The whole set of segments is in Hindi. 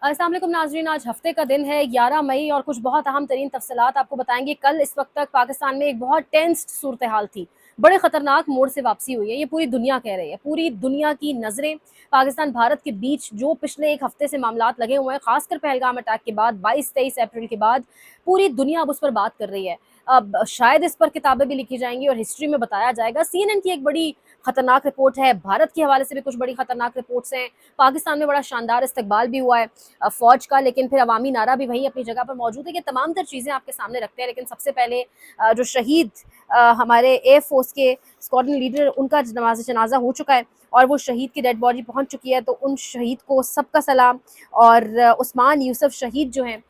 अस्सलाम वालेकुम नाज़रीन, आज हफ्ते का दिन है 11 मई और कुछ बहुत अहम तरीन तफसीलात आपको बताएंगे। कल इस वक्त तक पाकिस्तान में एक बहुत टेंस्ड सूरत हाल थी, बड़े खतरनाक मोड़ से वापसी हुई है। ये पूरी दुनिया कह रही है, पूरी दुनिया की नज़रें पाकिस्तान भारत के बीच जो पिछले एक हफ्ते से मामलात लगे हुए हैं, खासकर पहलगाम अटैक के बाद 22-23 अप्रैल के बाद पूरी दुनिया अब उस पर बात कर रही है। अब शायद इस पर किताबें भी लिखी जाएंगी और हिस्ट्री में बताया जाएगा। CNN की एक बड़ी खतरनाक रिपोर्ट है, भारत के हवाले से भी कुछ बड़ी खतरनाक रिपोर्ट्स हैं। पाकिस्तान में बड़ा शानदार इस्तकबाल भी हुआ है फौज का, लेकिन फिर अवामी नारा भी वही अपनी जगह पर मौजूद है। कि तमाम तर चीज़ें आपके सामने रखते हैं, लेकिन सबसे पहले जो शहीद हमारे एयर फोर्स के स्क्वाड्रन लीडर, उनका नमाज जनाजा हो चुका है और वो शहीद की डेड बॉडी पहुंच चुकी है। तो उन शहीद को सबका सलाम। और उस्मान यूसुफ शहीद जो हैं,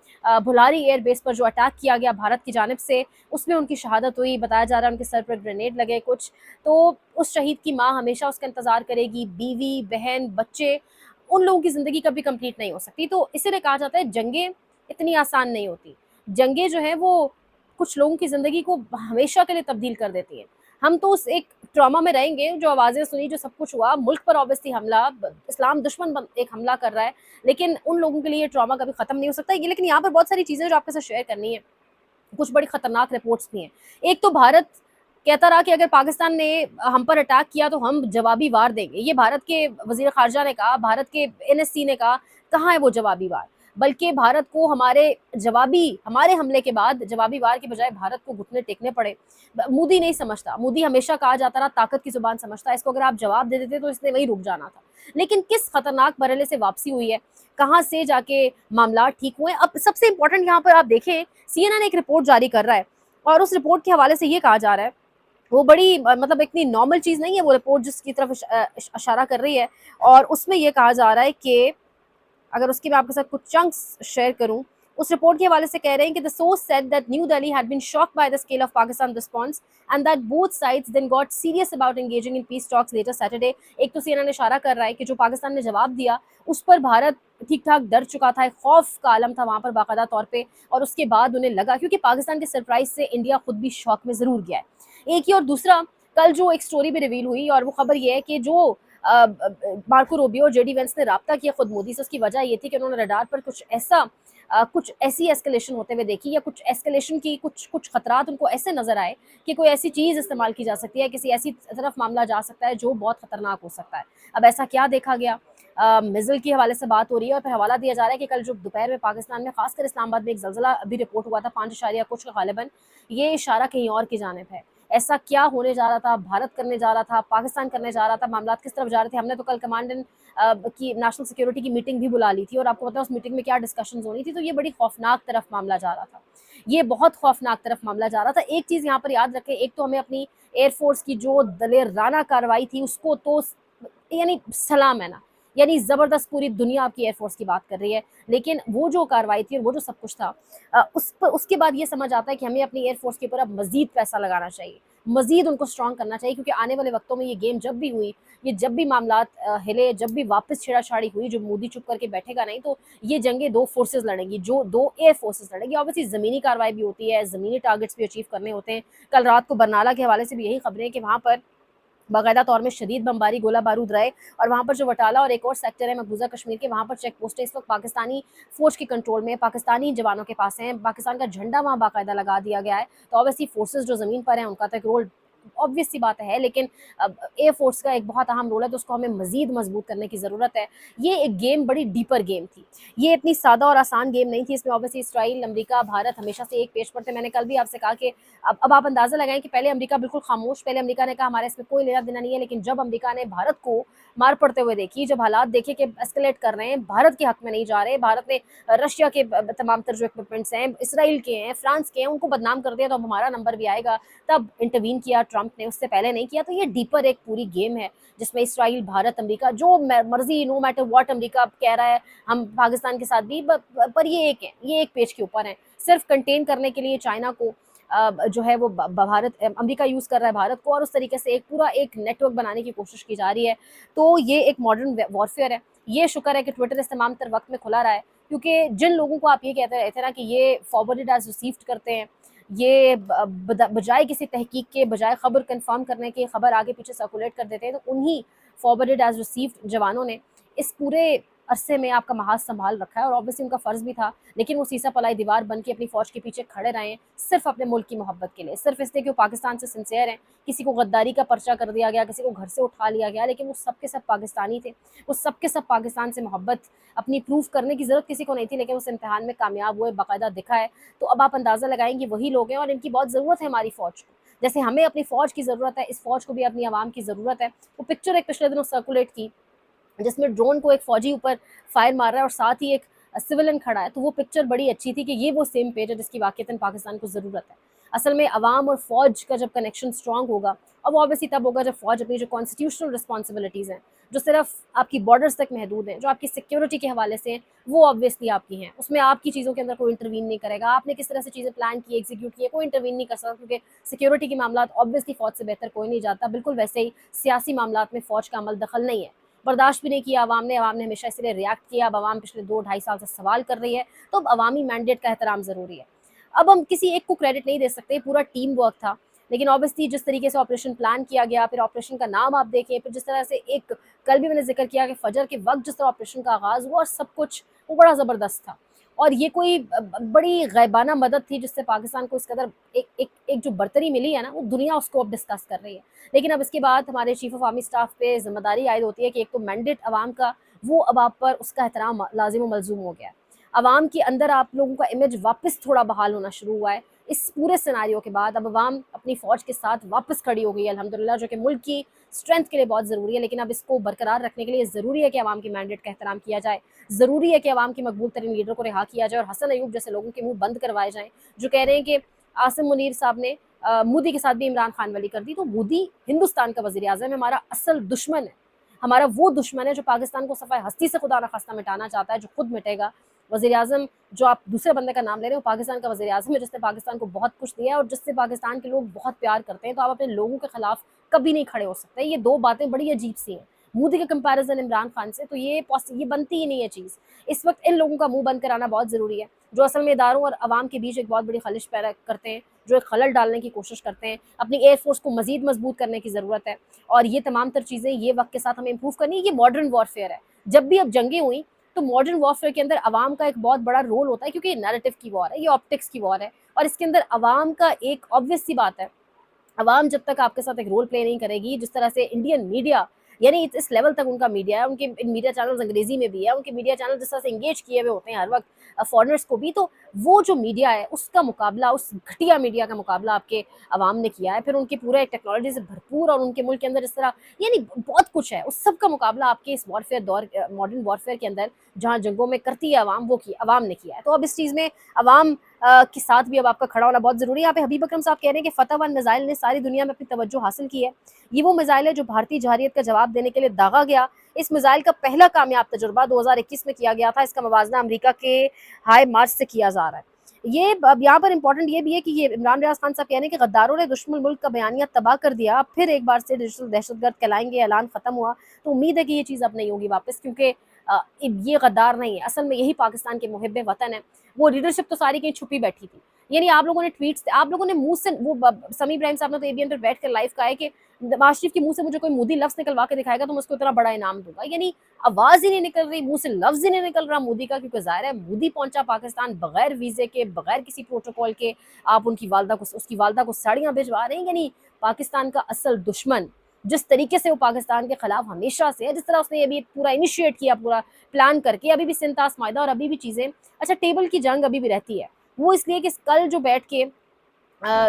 भुलारी एयर बेस पर जो अटैक किया गया भारत की जानिब से, उसमें उनकी शहादत हुई। बताया जा रहा है उनके सर पर ग्रेनेड लगे कुछ। तो उस शहीद की माँ हमेशा उसका इंतज़ार करेगी, बीवी बहन बच्चे, उन लोगों की ज़िंदगी कभी कंप्लीट नहीं हो सकती। तो इसीलिए कहा जाता है जंगें इतनी आसान नहीं होती। जंगें जो हैं वो कुछ लोगों की ज़िंदगी को हमेशा के लिए तब्दील कर देती हैं। हम तो उस एक ट्रॉमा में रहेंगे, जो आवाज़ें सुनी, जो सब कुछ हुआ, मुल्क पर ऑब्वियसली हमला, इस्लाम दुश्मन एक हमला कर रहा है, लेकिन उन लोगों के लिए ये ट्रॉमा कभी ख़त्म नहीं हो सकता। ये लेकिन यहाँ पर बहुत सारी चीज़ें जो आपके साथ शेयर करनी है, कुछ बड़ी खतरनाक रिपोर्ट्स भी हैं। एक तो भारत कहता रहा कि अगर पाकिस्तान ने हम पर अटैक किया तो हम जवाबी वार देंगे। ये भारत के वज़ीर ख़ारजा ने कहा, भारत के NSC ने कहा। कहाँ है वो जवाबी वार? बल्कि भारत को हमारे हमले के बाद जवाबी वार के बजाय भारत को घुटने टेकने पड़े। मोदी नहीं समझता। मोदी हमेशा कहा जाता रहा ताकत की ज़ुबान समझता है। इसको अगर आप जवाब दे देते तो इसने वहीं रुक जाना था। लेकिन किस खतरनाक मरहले से वापसी हुई है, कहाँ से जाके मामला ठीक हुए। अब सबसे इंपॉर्टेंट यहाँ पर आप देखें, CNN एक रिपोर्ट जारी कर रहा है और उस रिपोर्ट के हवाले से ये कहा जा रहा है, वो बड़ी मतलब इतनी नॉर्मल चीज़ नहीं है वो रिपोर्ट जिसकी तरफ इशारा कर रही है। और उसमें ये कहा जा रहा है कि अगर उसके मैं आपके साथ कुछ चंक्स शेयर करूं, उस रिपोर्ट के हवाले से कह रहे हैं कि the source said that new Delhi had been shocked by the scale of Pakistan response and that both sides then got serious about engaging in peace talks later Saturday. एक तो CNN इशारा कर रहा है कि जो पाकिस्तान ने जवाब दिया उस पर भारत ठीक ठाक डर चुका था, एक खौफ का आलम था वहां पर बाकायदा तौर पे। और उसके बाद उन्हें लगा, क्योंकि पाकिस्तान के सरप्राइज से इंडिया खुद भी शॉक में जरूर गया है। एक ही और दूसरा, कल जो एक स्टोरी भी रिवील हुई और वो खबर ये है कि जो मार्को रूबियो और JD वेंस ने राब्ता किया खुद मोदी से, उसकी वजह ये थी कि उन्होंने रडार पर कुछ ऐसी एस्केलेशन होते हुए देखी, या कुछ एस्केलेशन की कुछ कुछ खतरात उनको ऐसे नजर आए कि कोई ऐसी चीज़ इस्तेमाल की जा सकती है, किसी ऐसी तरफ मामला जा सकता है जो बहुत खतरनाक हो सकता है। अब ऐसा क्या देखा गया? मिज़िल के हवाले से बात हो रही है और फिर हवाला दिया जा रहा है कि कल जो दोपहर में पाकिस्तान में खासकर इस्लामाबाद में एक जल्जला अभी रिपोर्ट हुआ था 5 कुछ का गालिबन, ये इशारा कहीं और की जानिब है। ऐसा क्या होने जा रहा था? भारत करने जा रहा था, पाकिस्तान करने जा रहा था, मामला किस तरफ जा रहे थे? हमने तो कल कमांडेंट की नेशनल सिक्योरिटी की मीटिंग भी बुला ली थी और आपको पता है उस मीटिंग में क्या डिस्कशन होनी थी। तो ये बड़ी खौफनाक तरफ मामला जा रहा था, ये बहुत खौफनाक तरफ मामला जा रहा था। एक चीज़ यहाँ पर याद रखें, एक तो हमें अपनी एयरफोर्स की जो दलेराना कार्रवाई थी उसको तो यानी सलाम है ना, यानी ज़बरदस्त पूरी दुनिया आपकी एयरफोर्स की बात कर रही है। लेकिन वो जो कार्रवाई थी और वो जो सब कुछ था, उसके बाद ये समझ आता है कि हमें अपनी एयरफोर्स के ऊपर अब मज़ीद पैसा लगाना चाहिए, मज़ीद उनको स्ट्रॉन्ग करना चाहिए। क्योंकि आने वाले वक्तों में ये गेम जब भी हुई, ये जब भी मामलात हिले, जब भी वापस छेड़ा-छाड़ी हुई, जो मोदी चुप करके बैठेगा नहीं, तो ये जंगें 2 फोर्सेस लड़ेंगी, जो 2 एयर फोर्सेस लड़ेंगी। ऑब्वियसली ज़मीनी कार्रवाई भी होती है, ज़मीनी टारगेट्स भी अचीव करने होते हैं। कल रात को बरनाला के हवाले से भी यही खबरें कि वहाँ पर बाकायदा तौर में शदीद बमबारी, गोला बारूद रहे। और वहाँ पर जो वटाला और एक और सेक्टर है मकबूजा कश्मीर के, वहाँ पर चेक पोस्ट है इस वक्त पाकिस्तानी फौज के कंट्रोल में, पाकिस्तानी जवानों के पास हैं। पाकिस्तान का झंडा वहाँ बाकायदा लगा दिया गया है। तो ऑब्वियसली फोर्सेस जो ज़मीन पर हैं उनका तो एक रोल ऑब्वियस सी बात है, लेकिन अब एयर फोर्स का एक बहुत अहम रोल है, तो उसको हमें मजीद मजबूत करने की ज़रूरत है। ये एक गेम बड़ी डीपर गेम थी, ये इतनी सादा और आसान गेम नहीं थी। इसमें ऑब्वियसली इसराइल, अमेरिका, भारत हमेशा से एक पेज पर थे। मैंने कल भी आपसे कहा कि अब आप अंदाज़ा लगाएं कि पहले अमेरिका बिल्कुल खामोश, पहले अमेरिका ने कहा हमारे इसमें कोई लेना देना नहीं है। लेकिन जब अमेरिका ने भारत को मार पड़ते हुए देखी, जब हालात देखे कि एस्केलेट कर रहे हैं, भारत के हक में नहीं जा रहे, भारत ने रशिया के तमाम तर जो इक्विपमेंट्स हैं, इसराइल के हैं, फ्रांस के हैं, उनको बदनाम कर दिया, तो अब हमारा नंबर भी आएगा, तब इंटरवीन किया ट्रंप ने, उससे पहले नहीं किया। तो ये डीपर एक पूरी गेम है जिसमें इसराइल, भारत, अमेरिका, जो मर्जी, नो मैटर व्हाट अमेरिका कह रहा है, हम पाकिस्तान के साथ भी, पर ये एक है, ये एक पेज के ऊपर है। सिर्फ कंटेन करने के लिए चाइना को जो है वो भारत, अमेरिका यूज़ कर रहा है भारत को, और उस तरीके से एक पूरा एक नेटवर्क बनाने की कोशिश की जा रही है। तो ये एक मॉडर्न वॉरफेयर है। ये शुक्र है कि ट्विटर इस तमाम तर वक्त में खुला रहा है, क्योंकि जिन लोगों को आप ये कहते रहते ना कि ये फॉरवर्डेड एज रिसीव्ड करते हैं, ये बजाय किसी तहकीक के, बजाय खबर कंफर्म करने के, खबर आगे पीछे सर्कुलेट कर देते हैं, तो उन्हीं फॉरवर्डेड एज रिसीव्ड जवानों ने इस पूरे अरसे में आपका महाज संभाल रखा है और ऑब्वियसली उनका फ़र्ज़ भी था, लेकिन वो सीसा पलाई दीवार बन के अपनी फ़ौज के पीछे खड़े रहे हैं, सिर्फ़ अपने मुल्क की मोहब्बत के लिए, सिर्फ़ इसलिए कि वो पाकिस्तान से सिंसियर हैं। किसी को गद्दारी का पर्चा कर दिया गया, किसी को घर से उठा लिया गया, लेकिन वो सब के सब पाकिस्तानी थे। वो सब के सब पाकिस्तान से मोहब्बत अपनी प्रूफ़ करने की ज़रूरत किसी को नहीं थी, लेकिन उस इम्तिहान में कामयाब हुए, बाकायदा दिखा है। तो अब आप अंदाज़ा लगाएँगे वही लोग हैं और इनकी बहुत ज़रूरत है हमारी फ़ौज को। जैसे हमें अपनी फ़ौज की ज़रूरत है, इस फ़ौज को भी अपनी आवाम की ज़रूरत है। वो पिक्चर एक पिछले दिनों सर्कुलेट की, जिसमें ड्रोन को एक फ़ौजी ऊपर फायर मार रहा है और साथ ही एक सिविलियन खड़ा है, तो वो पिक्चर बड़ी अच्छी थी कि ये वो सेम पेज है जिसकी वाक़ईतन पाकिस्तान को ज़रूरत है। असल में अवाम और फ़ौज का जब कनेक्शन स्ट्रॉन्ग होगा, और वो ऑब्वियसली तब होगा जब फ़ौज अपनी जो कॉन्स्टिट्यूशनल रिस्पॉन्सिबिलिटीज़ हैं, जो सिर्फ़ आपकी बॉर्डर्स तक महदूद हैं, जो आपकी सिक्योरिटी के हवाले से हैं, वो ऑब्वियसली आपकी हैं। उसमें आपकी चीज़ों के अंदर कोई इंटरवीन नहीं करेगा। आपने किस तरह से चीज़ें प्लान की, एग्ज़ीक्यूट की है, कोई इंटरवीन नहीं कर सकता, क्योंकि सिक्योरिटी के मामलात ऑब्वियसली फ़ौज से बेहतर कोई नहीं जानता। बिल्कुल वैसे ही सियासी मामलात में फ़ौज का अमल दखल नहीं है। बर्दाश्त भी नहीं किया अवाम ने हमेशा इसलिए रिएक्ट किया। अब अवाम पिछले 2 ढाई साल से सवाल कर रही है, तो अब अवामी मैंडेट का एहतराम ज़रूरी है। अब हम किसी एक को क्रेडिट नहीं दे सकते, पूरा टीम वर्क था, लेकिन ऑब्वियसली जिस तरीके से ऑपरेशन प्लान किया गया, फिर ऑपरेशन का नाम आप देखें, फिर जिस तरह से एक कल भी मैंने ज़िक्र किया कि फजर के वक़्त जिस तरह ऑपरेशन का आगाज़ हुआ और सब कुछ, वो बड़ा ज़बरदस्त था। और ये कोई बड़ी ग़ैबाना मदद थी जिससे पाकिस्तान को इस कदर एक जो बरतरी मिली है ना, वो दुनिया उसको अब डिस्कस कर रही है। लेकिन अब इसके बाद हमारे चीफ़ ऑफ आर्मी स्टाफ पे ज़िम्मेदारी आयद होती है कि एक तो मैंडेट अवाम का, वो अब आप पर उसका एहतराम लाज़िम व मलज़ूम हो गया है। अवाम के अंदर आप लोगों का इमेज वापस थोड़ा बहाल होना शुरू हुआ है। इस पूरे सिनेरियो के बाद अब अवाम अपनी फ़ौज के साथ वापस खड़ी हो गई है अल्हम्दुलिल्लाह, जो कि मुल्क की स्ट्रेंथ के लिए बहुत ज़रूरी है। लेकिन अब इसको बरकरार रखने के लिए ज़रूरी है कि अवाम की मैंडेट का एहतराम किया जाए। ज़रूरी है कि अवाम के मकबूल तरीन लीडर को रिहा किया जाए और हसन अयूब जैसे लोगों के मुँह बंद करवाए जाएँ, जो कह रहे हैं कि आसिम मुनीर साहब ने मोदी के साथ भी इमरान खान वाली कर दी। तो मोदी हिंदुस्तान का वज़ीर-ए-आज़म है, हमारा असल दुश्मन है। हमारा वो दुश्मन है जो पाकिस्तान को सफ़ाए हस्ती से खुदा न खास्ता मिटाना चाहता है, जो खुद मिटेगा। वज़ीर-ए-आज़म जो आप दूसरे बंदे का नाम ले रहे हो, पाकिस्तान का वज़ीर-ए-आज़म है, जिसने पाकिस्तान को बहुत कुछ दिया है और जिससे पाकिस्तान के लोग बहुत प्यार करते हैं। तो आप अपने लोगों के खिलाफ कभी नहीं खड़े हो सकते। ये 2 बातें बड़ी अजीब-सी हैं। मोदी का कंपैरिज़न इमरान खान से, तो ये बनती ही नहीं है चीज़। इस वक़्त इन लोगों का मुँह बंद कराना बहुत ज़रूरी है, जो असल में इदारों और अवाम के बीच एक बहुत बड़ी खलिश पैदा करते हैं, जो एक खलल डालने की कोशिश करते हैं। अपनी एयर फ़ोर्स को मज़ीद मज़बूत करने की ज़रूरत है और ये तमाम तर चीज़ें ये वक़्त के साथ हमें इम्प्रूव करनी है। ये मॉडर्न वॉरफेयर है। जब भी अब जंगें हुई, तो मॉडर्न वॉरफेयर के अंदर अवाम का एक बहुत बड़ा रोल होता है, क्योंकि ये नैरेटिव की वॉर है, ये ऑप्टिक्स की वॉर है और इसके अंदर अवाम का एक ऑब्वियस सी बात है, अवाम जब तक आपके साथ एक रोल प्ले नहीं करेगी, जिस तरह से इंडियन मीडिया, यानी इस लेवल तक उनका मीडिया है, उनके मीडिया चैनल्स अंग्रेजी में भी है, उनके मीडिया चैनल जिस तरह से एंगेज किए हुए होते हैं हर वक्त फॉरनर्स को भी, तो वो जो मीडिया है उसका मुकाबला, उस घटिया मीडिया का मुकाबला आपके अवाम ने किया है। फिर उनकी पूरे टेक्नोलॉजी से भरपूर और उनके मुल्क के अंदर इस तरह, यानी बहुत कुछ है, उस सब का मुकाबला आपके इस वॉरफेयर दौर, मॉडर्न वॉरफेयर के अंदर जहाँ जंगों में करती है अवाम, वो अवाम ने किया है। तो अब इस चीज़ में अवाम के साथ भी अब आपका खड़ा होना बहुत ज़रूरी है। यहाँ पे हबीब अकरम साहब कह रहे हैं कि फ़तह 1 मिसाइल ने सारी दुनिया में अपनी तवज्जो हासिल की है। ये वो मिसाइल है जो भारतीय जवाहरियत का जवाब देने के लिए दागा गया। इस मिसाइल का पहला कामयाब तजुर्बा 2021 में किया गया था। इसका मवाजना अमेरिका के हाई मार्च से किया जा रहा है। ये अब यहाँ पर इंपॉर्टेंट ये भी है कि ये इमरान रियाज खान साहब कह रहे हैं कि गद्दारों ने दुश्मन मुल्क का बयानिया तबाह कर दिया, अब फिर एक बार से डिजिटल दहशतगर्द कहलाएंगे, ऐलान खत्म हुआ। तो उम्मीद है कि ये चीज़ अब नहीं होगी वापस, क्योंकि ये गद्दार नहीं है, असल में यही पाकिस्तान के मुहिब वतन है। वो लीडरशिप तो सारी कहीं छुपी बैठी थी। यानी आप लोगों ने ट्वीट्स, आप लोगों ने मुंह से, वो समी इब्राहिम साहब ने तो एबीएन पर बैठ कर लाइव कहा है कि नवाज शरीफ के मुंह से मुझे कोई मोदी लफ्ज निकलवा के दिखाएगा तो मैं उसको इतना बड़ा इनाम दूंगा। यानी आवाज ही नहीं निकल रही, मुंह से लफ्ज ही नहीं निकल रहा मोदी का, क्योंकि जाहिर है मोदी पहुंचा पाकिस्तान बगैर वीजे के, बगैर किसी प्रोटोकॉल के। आप उसकी वालदा को साड़ियां भिजवा रहे हैं। यानी पाकिस्तान का असल दुश्मन, जिस तरीके से वो पाकिस्तान के खिलाफ हमेशा से है, जिस तरह उसने ये भी पूरा इनिशिएट किया, पूरा प्लान करके, अभी भी सिंतास मायदा और अभी भी चीज़ें, अच्छा टेबल की जंग अभी भी रहती है। वो इसलिए कि कल जो बैठ के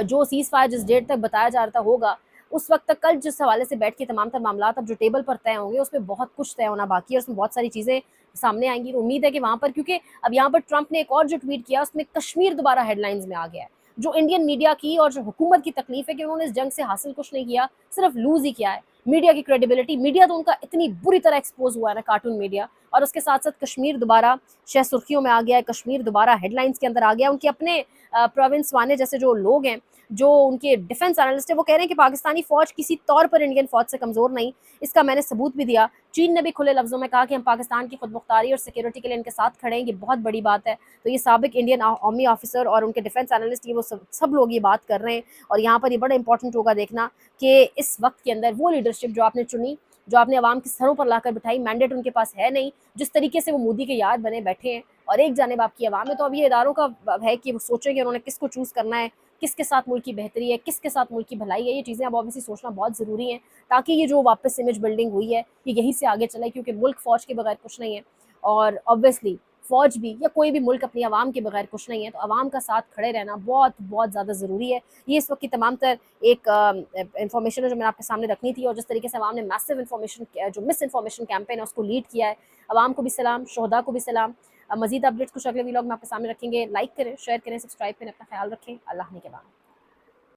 जो सीज़ फायर जिस डेट तक बताया जा रहा था होगा, उस वक्त तक कल जिस हवाले से बैठ के तमाम तर मामलात अब जो टेबल पर तय होंगे, उसमें बहुत कुछ तय होना बाकी है, उसमें बहुत सारी चीज़ें सामने आएंगी। उम्मीद है कि वहाँ पर, क्योंकि अब यहाँ पर ट्रंप ने एक और जो ट्वीट किया उसमें कश्मीर दोबारा हेडलाइंस में आ गया है। जो इंडियन मीडिया की और जो हुकूमत की तकलीफ है कि उन्होंने इस जंग से हासिल कुछ नहीं किया, सिर्फ लूज ही किया है। मीडिया की क्रेडिबिलिटी, मीडिया तो उनका इतनी बुरी तरह एक्सपोज हुआ है ना, कार्टून मीडिया, और उसके साथ साथ कश्मीर दोबारा शह सुर्खियों में आ गया है, कश्मीर दोबारा हेडलाइंस के अंदर आ गया। उनके अपने प्रोविंस वाने जैसे जो लोग हैं, जो उनके डिफेंस एनालिस्ट है, वो कह रहे हैं कि पाकिस्तानी फौज किसी तौर पर इंडियन फौज से कमज़ोर नहीं। इसका मैंने सबूत भी दिया। चीन ने भी खुले लफ्ज़ों में कहा कि हम पाकिस्तान की खुद मुख्तारी और सिक्योरिटी के लिए इनके साथ खड़े हैं, ये बहुत बड़ी बात है। तो ये साबिक इंडियन आर्मी ऑफिसर और उनके डिफेंस एनालिस्ट, ये वो सब लोग ये बात कर रहे हैं। और यहाँ पर ये बड़ा इंपॉर्टेंट होगा देखना कि इस वक्त के अंदर वो लीडरशिप जो आपने चुनी, जो आपने अवाम के सरों पर लाकर बिठाई, मैंडेट उनके पास है नहीं। जिस तरीके से वो मोदी के यार बने बैठे हैं और एक जानिब आपकी अवाम है, तो अब ये इदारों का है कि वो सोचें कि उन्होंने किसको चूज़ करना है, किसके साथ मुल्क की बेहतरी है, किसके साथ मुल्क की भलाई है। ये चीज़ें अब ऑब्वियसली सोचना बहुत ज़रूरी है, ताकि ये जो वापस इमेज बिल्डिंग हुई है ये यहीं से आगे चले, क्योंकि मुल्क फ़ौज के बगैर कुछ नहीं है और ऑब्वियसली फ़ौज भी या कोई भी मुल्क अपनी आवाम के बगैर कुछ नहीं है। तो आवाम का साथ खड़े रहना बहुत बहुत ज़्यादा ज़रूरी है। ये इस वक्त की तमाम तर एक इन्फॉर्मेशन है जो मैंने आपके सामने रखनी थी, और जिस तरीके से आवाम ने मैसिव इन्फॉर्मेशन जो मिस इन्फॉर्मेशन कैंपेन है उसको लीड किया है, आवाम को भी सलाम, शोहदा को भी सलाम। मज़ीद अपडेट्स कुछ अगले व्लॉग में आपके सामने रखेंगे। लाइक करें, शेयर करें, सब्सक्राइब करें, अपना ख्याल रखें। अल्लाह ने के बाद।